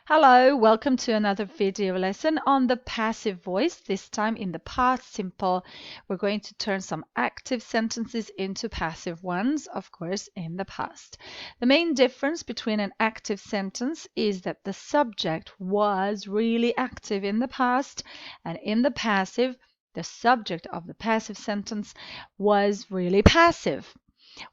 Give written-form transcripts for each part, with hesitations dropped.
Hello, welcome to another video lesson on the passive voice, this time in the past simple. We're going to turn some active sentences into passive ones, of course, in the past. The main difference between an active sentence is that the subject was really active in the past, and in the passive, the subject of the passive sentence was really passive.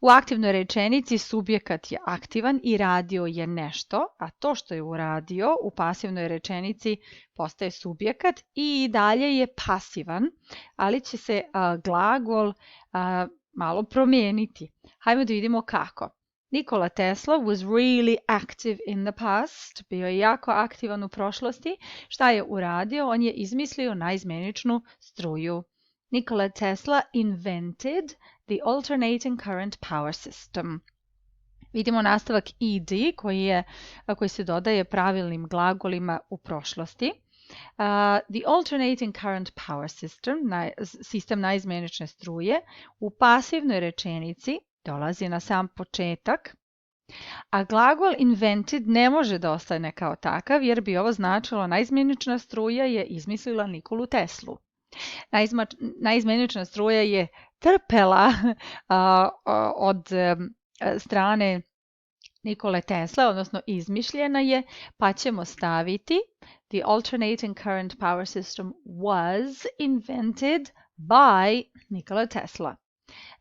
U aktivnoj rečenici subjekat je aktivan i radio je nešto, a to što je uradio u pasivnoj rečenici postaje subjekat i dalje je pasivan, ali će se glagol malo promijeniti. Hajmo da vidimo kako. Nikola Tesla was really active in the past. Bio je jako aktivan u prošlosti. Šta je uradio? On je izmislio naizmjeničnu struju. Nikola Tesla invented the alternating current power system. Vidimo nastavak ed koji se dodaje pravilnim glagolima u prošlosti. The alternating current power system, sistem naizmjenične struje, u pasivnoj rečenici dolazi na sam početak, a glagol invented ne može da ostane kao takav jer bi ovo značilo naizmjenična struja je izmislila Nikolu Teslu. Naizmjenična struja je trpela od strane Nikole Tesla, odnosno izmišljena je, pa ćemo staviti the alternating current power system was invented by Nikola Tesla.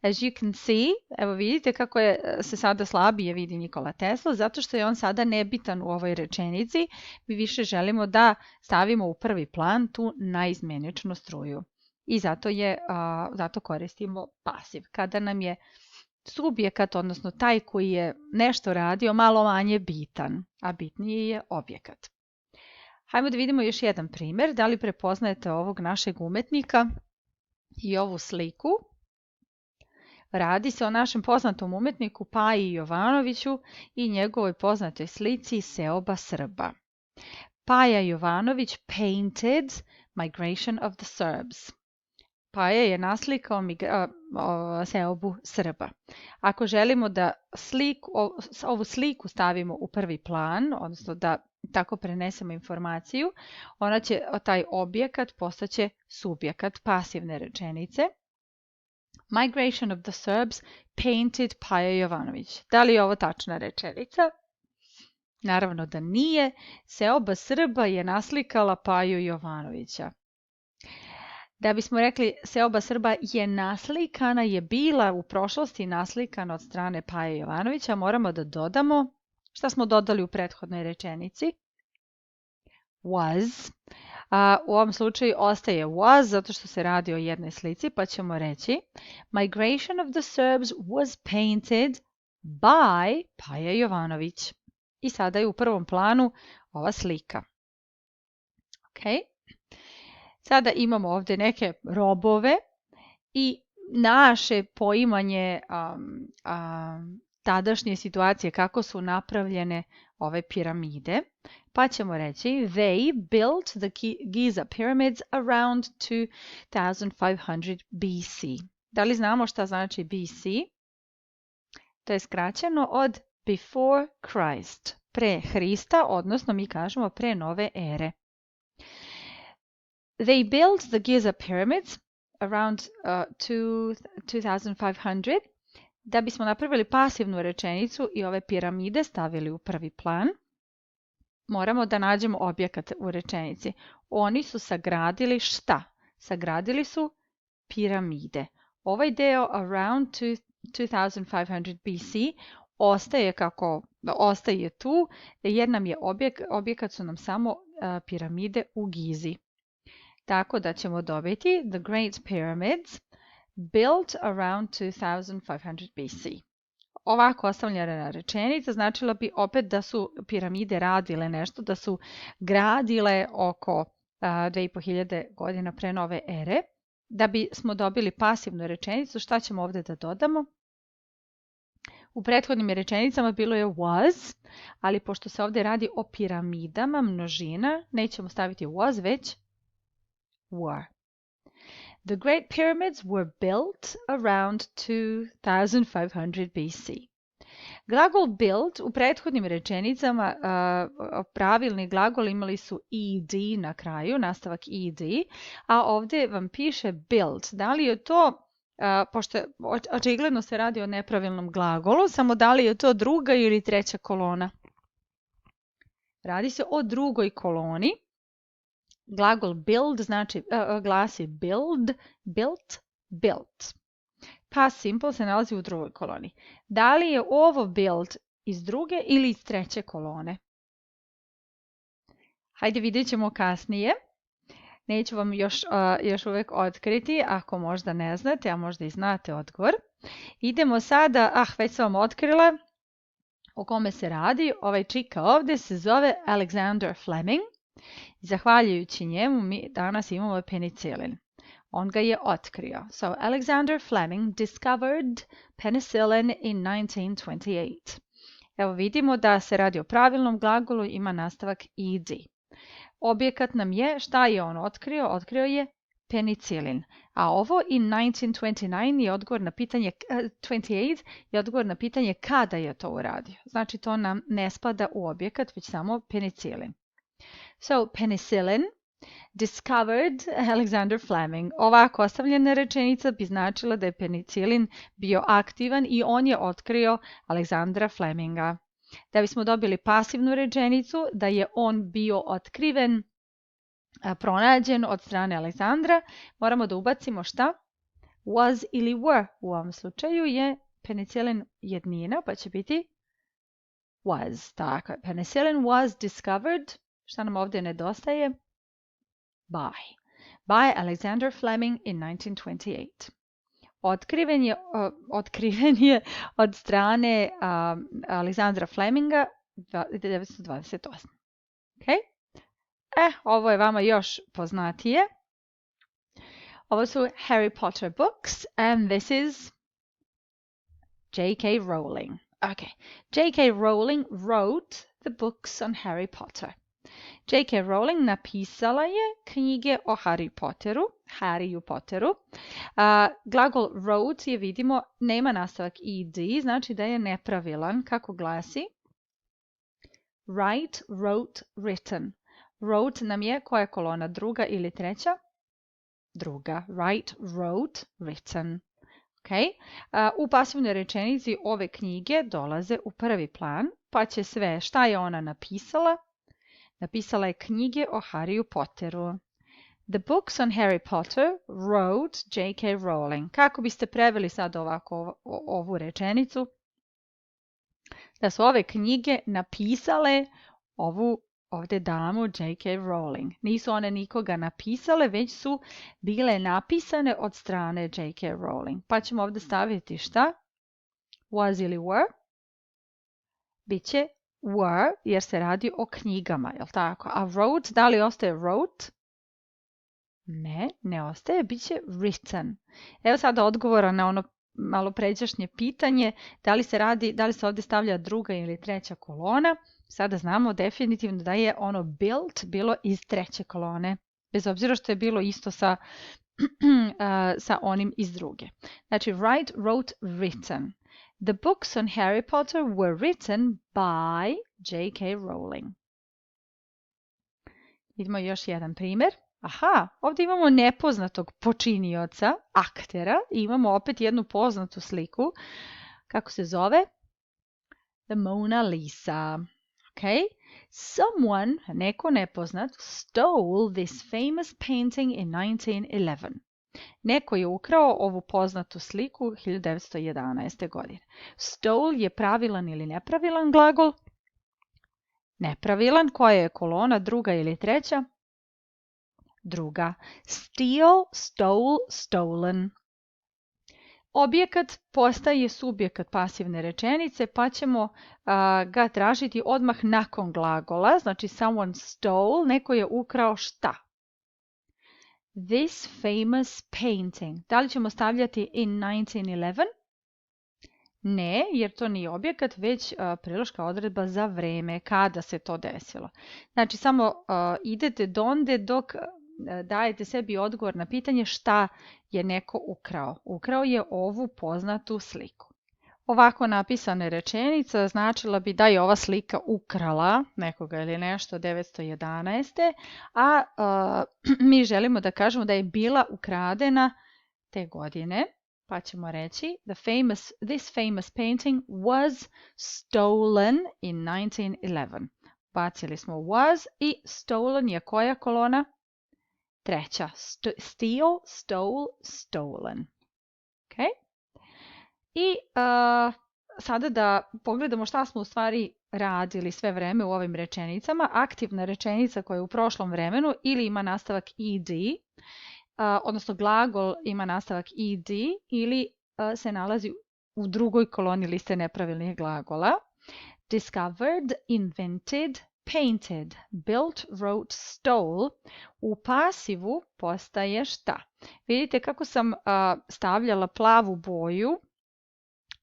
As you can see, evo vidite kako se sada slabije vidi Nikola Tesla, zato što je on sada nebitan u ovoj rečenici. Mi više želimo da stavimo u prvi plan tu naizmjeničnu struju. I zato koristimo pasiv. Kada nam je subjekat, odnosno taj koji je nešto radio, malo manje bitan, a bitniji je objekat. Hajmo da vidimo još jedan primjer. Da li prepoznajete ovog našeg umetnika i ovu sliku? Radi se o našem poznatom umetniku Paji Jovanoviću i njegovoj poznatoj slici Seoba Srba. Paja Jovanović painted Migration of the Serbs. Paja je naslikao seobu Srba. Ako želimo da ovu sliku stavimo u prvi plan, odnosno da tako prenesemo informaciju, taj objekat postaće subjekat pasivne rečenice. Migration of the Serbs painted Paja Jovanović. Da li je ovo tačna rečenica? Naravno da nije. Seoba Srba je naslikala Paju Jovanovića. Da bismo rekli seoba Srba je naslikana, je bila u prošlosti naslikana od strane Paje Jovanovića, moramo da dodamo, šta smo dodali u prethodnoj rečenici? Was. U ovom slučaju ostaje was zato što se radi o jednoj slici, pa ćemo reći Migration of the Serbs was painted by Paja Jovanović. I sada je u prvom planu ova slika. Okay. Sada imamo ovdje neke robove i naše poimanje tadašnje situacije kako su napravljene ove piramide, pa ćemo reći they built the Giza pyramids around 2500 BC. Da li znamo šta znači BC? To je skraćeno od before Christ, pre Hrista, odnosno mi kažemo pre nove ere. They built the Giza pyramids around 2500. Da bismo napravili pasivnu rečenicu i ove piramide stavili u prvi plan, moramo da nađemo objekat u rečenici. Oni su sagradili šta? Sagradili su piramide. Ovaj deo around 2500 BC ostaje tu jer nam je objekat su nam samo piramide u Gizi. Tako da ćemo dobiti the Great Pyramids built around 2500 BC. Ovako ostavljena rečenica značila bi opet da su piramide radile nešto, da su gradile oko 2500 godina pre nove ere. Da bismo dobili pasivnu rečenicu, šta ćemo ovdje da dodamo? U prethodnim rečenicama bilo je was, ali pošto se ovdje radi o piramidama, množina, nećemo staviti was, već were. The Great Pyramids were built around 2500 BC. Glagol build u prethodnim rečenicama pravilni glagol imali su ed na kraju, nastavak ed, a ovdje vam piše build. Da li je to, pošto očigledno se radi o nepravilnom glagolu, samo da li je to druga ili treća kolona? Radi se o drugoj koloni. Glagol build znači, glasi build, built, built. Past simple se nalazi u drugoj koloni. Da li je ovo build iz druge ili iz treće kolone? Hajde, vidjet ćemo kasnije. Neću vam još uvijek otkriti, ako možda ne znate, a možda i znate odgovor. Idemo sada, već sam vam otkrila o kome se radi. Ovaj čika ovdje se zove Alexander Fleming. Zahvaljujući njemu mi danas imamo penicilin. On ga je otkrio. So, Alexander Fleming discovered penicillin in 1928. Evo vidimo da se radi o pravilnom glagolu, ima nastavak ed. Objekat nam je, šta je on otkrio? Otkrio je penicilin. A ovo in 1929 je odgovor na pitanje, 28 je odgovor na pitanje kada je to uradio. Znači to nam ne spada u objekat, već samo penicilin. So, penicillin discovered Alexander Fleming. Ovako ostavljena rečenica bi značila da je penicilin bio aktivan i on je otkrio Alexandra Fleminga. Da bismo dobili pasivnu rečenicu, da je on bio otkriven, pronađen od strane Alexandra, moramo da ubacimo šta? Was ili were. U ovom slučaju je penicillin jednina, pa će biti was. Tako, penicillin was discovered. Šta nam ovdje nedostaje? By Alexander Fleming in 1928. Otkriven je od strane Alexandra Fleminga 1928. Okay? Ovo je vama još poznatije. Ovo su Harry Potter books and this is J.K. Rowling. Okay. J.K. Rowling wrote the books on Harry Potter. J.K. Rowling napisala je knjige o Harryu Potteru. Glagol wrote je, vidimo, nema nastavak ed, znači da je nepravilan. Kako glasi? Write, wrote, written. Wrote nam je, koja je kolona, druga ili treća? Druga. Write, wrote, written. Okay. U pasivnoj rečenici ove knjige dolaze u prvi plan, pa će sve, šta je ona napisala? Napisala je knjige o Harryu Potteru. The books on Harry Potter wrote J.K. Rowling. Kako biste preveli sad ovako ovu rečenicu? Da su ove knjige napisale ovu ovdje damu J.K. Rowling. Nisu one nikoga napisale, već su bile napisane od strane J.K. Rowling. Pa ćemo ovdje staviti šta? Was ili were? Biće were, jer se radi o knjigama, jel tako? A wrote, da li ostaje wrote? Ne ostaje, bit će written. Evo sada odgovora na ono malo pređašnje pitanje, da li se ovdje stavlja druga ili treća kolona. Sada znamo definitivno da je ono built bilo iz treće kolone, bez obzira što je bilo isto sa onim iz druge. Znači, write, wrote, written. The books on Harry Potter were written by J.K. Rowling. Vidimo još jedan primjer. Ovdje imamo nepoznatog počinioca, aktera, i imamo opet jednu poznatu sliku. Kako se zove? The Mona Lisa. Okay. Someone, neko nepoznat, stole this famous painting in 1911. Neko je ukrao ovu poznatu sliku 1911. godine. Stole je pravilan ili nepravilan glagol? Nepravilan. Koja je kolona, druga ili treća? Druga. Steal, stole, stolen. Objekat postaje subjekat pasivne rečenice, pa ćemo ga tražiti odmah nakon glagola. Znači, someone stole, neko je ukrao šta? This famous painting. Da li ćemo stavljati in 1911? Ne, jer to nije objekat, već priloška odredba za vreme, kada se to desilo. Znači, samo idete donde dok dajete sebi odgovor na pitanje šta je neko ukrao. Ukrao je ovu poznatu sliku. Ovako napisana rečenica značila bi da je ova slika ukrala nekoga ili nešto 911. A mi želimo da kažemo da je bila ukradena te godine, pa ćemo reći this famous painting was stolen in 1911. Bacili smo was i stolen je koja kolona? Treća. Steal, stole, stolen. Okay? I sada da pogledamo šta smo u stvari radili sve vreme u ovim rečenicama. Aktivna rečenica koja je u prošlom vremenu ili ima nastavak ed, odnosno glagol ima nastavak ed ili se nalazi u drugoj koloni liste nepravilnih glagola. Discovered, invented, painted, built, wrote, stole. U pasivu postaje šta? Vidite kako sam stavljala plavu boju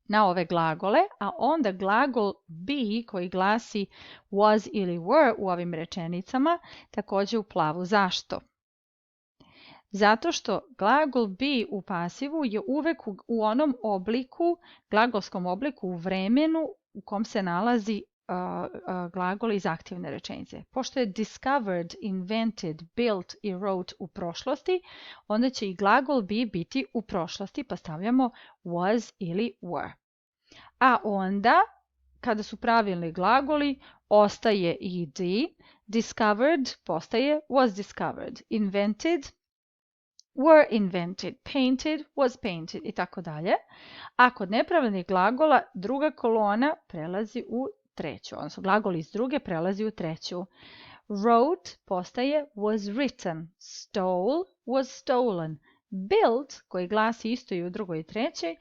na ove glagole, a onda glagol be koji glasi was ili were u ovim rečenicama također u plavu. Zašto? Zato što glagol be u pasivu je uvek u onom obliku, glagolskom obliku u vremenu u kom se nalazi glagol iz aktivne rečenice. Pošto je discovered, invented, built i wrote u prošlosti, onda će i glagol be biti u prošlosti, pa stavljamo was ili were. A onda, kada su pravilni glagoli, ostaje ed, discovered postaje was discovered, invented, were invented, painted, was painted i tako dalje. A kod nepravilnih glagola druga kolona prelazi u treću, odnosno glagol iz druge prelazi u treću. Wrote postaje was written, stole was stolen, built, koji glasi isto i u drugoj i trećoj,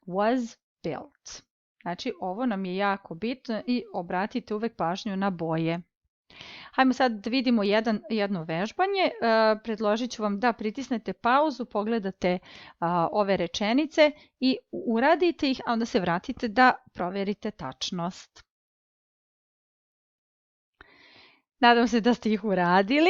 was built. Znači, ovo nam je jako bitno i obratite uvek pažnju na boje. Hajmo sad da vidimo jedno vežbanje. Predložit ću vam da pritisnete pauzu, pogledate ove rečenice i uradite ih, a onda se vratite da proverite tačnost. Nadam se da ste ih uradili.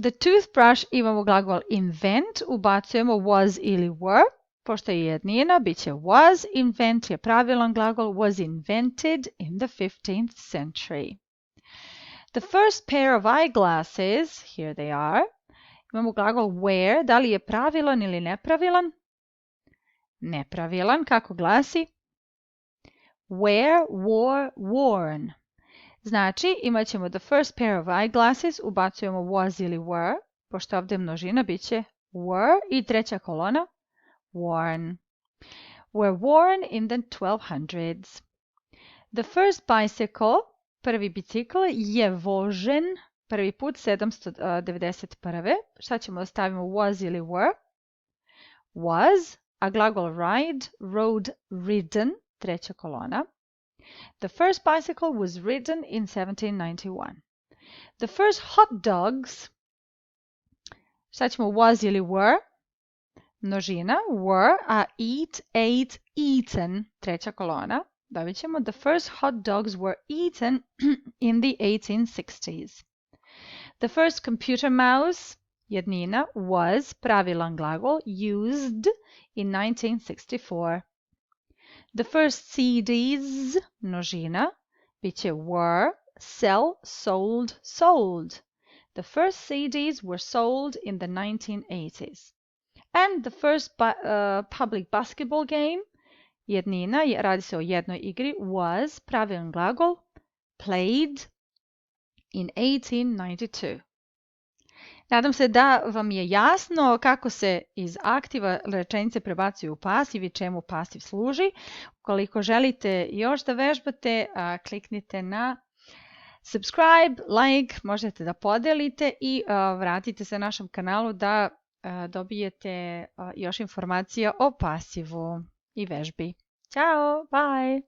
The toothbrush imamo glagol invent, ubacujemo was ili were. Pošto je jednina, bit će was, invent je pravilan glagol, was invented in the 15th century. The first pair of eyeglasses, here they are. Imamo glagol wear, da li je pravilan ili nepravilan? Nepravilan, kako glasi? Wear, wore, worn. Znači, imat ćemo the first pair of eyeglasses, ubacujemo was ili were, pošto ovdje je množina, bit će were i treća kolona, worn. Were worn in the 1200s. The first bicycle, prvi bicikl, je vožen prvi put 791. Šta ćemo da stavimo was ili were? Was, a glagol ride, rode, ridden, treća kolona. The first bicycle was ridden in 1791. The first hot dogs, šta ćemo was ili were? Množina, were, a eat, ate, eaten, treća kolona. Dobit ćemo the first hot dogs were eaten in the 1860s. The first computer mouse, jednina, was, pravilan glagol, used in 1964. The first CDs, množina, bit će were, sell, sold, sold. The first CDs were sold in the 1980s. And the first public basketball game, jednina, radi se o jednoj igri, was, pravilan glagol, played in 1892. Nadam se da vam je jasno kako se iz aktiva rečenice prebacuju u pasiv i čemu pasiv služi. Ukoliko želite još da vežbate, kliknite na subscribe, like, možete da podelite i vratite se našem kanalu da dobijete još informacija o pasivu i vežbi. Ćao, bye!